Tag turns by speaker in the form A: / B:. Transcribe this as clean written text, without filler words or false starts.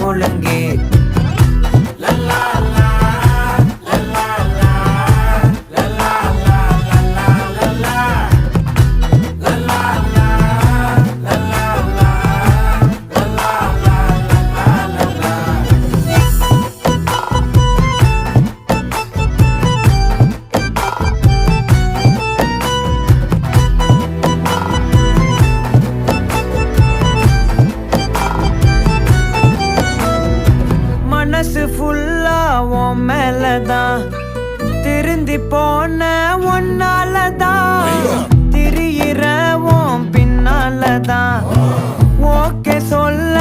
A: முழங்கு மனசு ஃபுல்லா உன் மேலதான் திருந்தி போன ஒன்னாலதான் திரியிற உன் பின்னாலதான் ஓகே சொல்ல